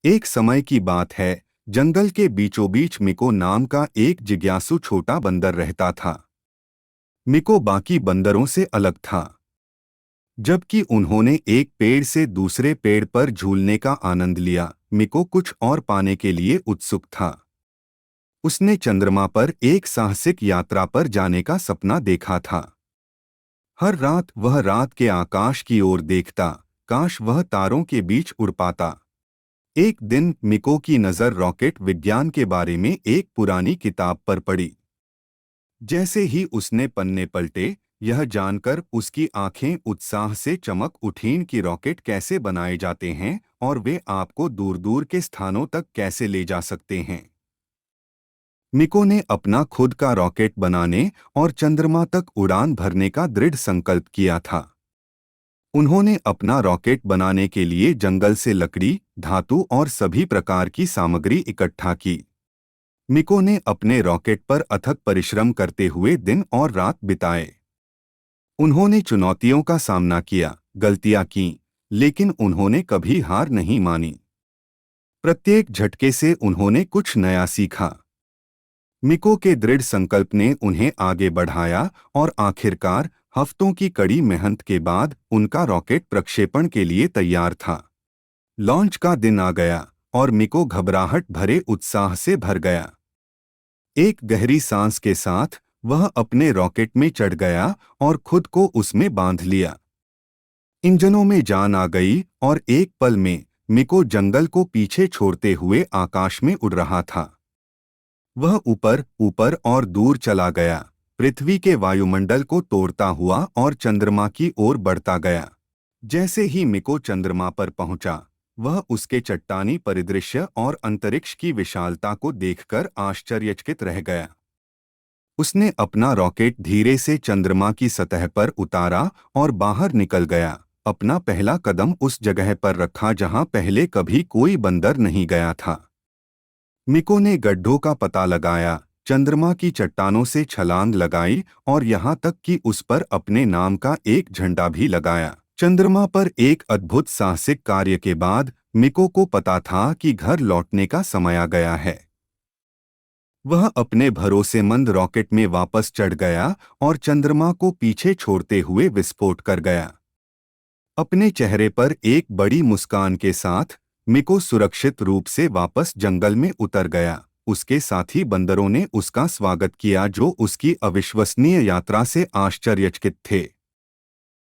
एक समय की बात है, जंगल के बीचों बीच मिको नाम का एक जिज्ञासु छोटा बंदर रहता था। मिको बाकी बंदरों से अलग था, जबकि उन्होंने एक पेड़ से दूसरे पेड़ पर झूलने का आनंद लिया। मिको कुछ और पाने के लिए उत्सुक था। उसने चंद्रमा पर एक साहसिक यात्रा पर जाने का सपना देखा था। हर रात वह रात के आकाश की ओर देखता, काश वह तारों के बीच उड़ पाता। एक दिन मिको की नज़र रॉकेट विज्ञान के बारे में एक पुरानी किताब पर पड़ी। जैसे ही उसने पन्ने पलटे, यह जानकर उसकी आंखें उत्साह से चमक उठीं कि रॉकेट कैसे बनाए जाते हैं और वे आपको दूर दूर के स्थानों तक कैसे ले जा सकते हैं। मिको ने अपना खुद का रॉकेट बनाने और चंद्रमा तक उड़ान भरने का दृढ़ संकल्प किया था। उन्होंने अपना रॉकेट बनाने के लिए जंगल से लकड़ी, धातु और सभी प्रकार की सामग्री इकट्ठा की। मिको ने अपने रॉकेट पर अथक परिश्रम करते हुए दिन और रात बिताए। उन्होंने चुनौतियों का सामना किया, गलतियां कीं, लेकिन उन्होंने कभी हार नहीं मानी। प्रत्येक झटके से उन्होंने कुछ नया सीखा। मिको के दृढ़ संकल्प ने उन्हें आगे बढ़ाया और आखिरकार हफ्तों की कड़ी मेहनत के बाद उनका रॉकेट प्रक्षेपण के लिए तैयार था। लॉन्च का दिन आ गया और मिको घबराहट भरे उत्साह से भर गया। एक गहरी सांस के साथ वह अपने रॉकेट में चढ़ गया और खुद को उसमें बांध लिया। इंजनों में जान आ गई और एक पल में मिको जंगल को पीछे छोड़ते हुए आकाश में उड़ रहा था। वह ऊपर ऊपर और दूर चला गया, पृथ्वी के वायुमंडल को तोड़ता हुआ और चंद्रमा की ओर बढ़ता गया। जैसे ही मिको चंद्रमा पर पहुंचा, वह उसके चट्टानी परिदृश्य और अंतरिक्ष की विशालता को देखकर आश्चर्यचकित रह गया। उसने अपना रॉकेट धीरे से चंद्रमा की सतह पर उतारा और बाहर निकल गया। अपना पहला कदम उस जगह पर रखा जहां पहले कभी कोई बंदर नहीं गया था। मिको ने गड्ढों का पता लगाया, चंद्रमा की चट्टानों से छलांग लगाई और यहाँ तक कि उस पर अपने नाम का एक झंडा भी लगाया। चंद्रमा पर एक अद्भुत साहसिक कार्य के बाद मिको को पता था कि घर लौटने का समय आ गया है। वह अपने भरोसेमंद रॉकेट में वापस चढ़ गया और चंद्रमा को पीछे छोड़ते हुए विस्फोट कर गया। अपने चेहरे पर एक बड़ी मुस्कान के साथ मिको सुरक्षित रूप से वापस जंगल में उतर गया। उसके साथी बंदरों ने उसका स्वागत किया, जो उसकी अविश्वसनीय यात्रा से आश्चर्यचकित थे।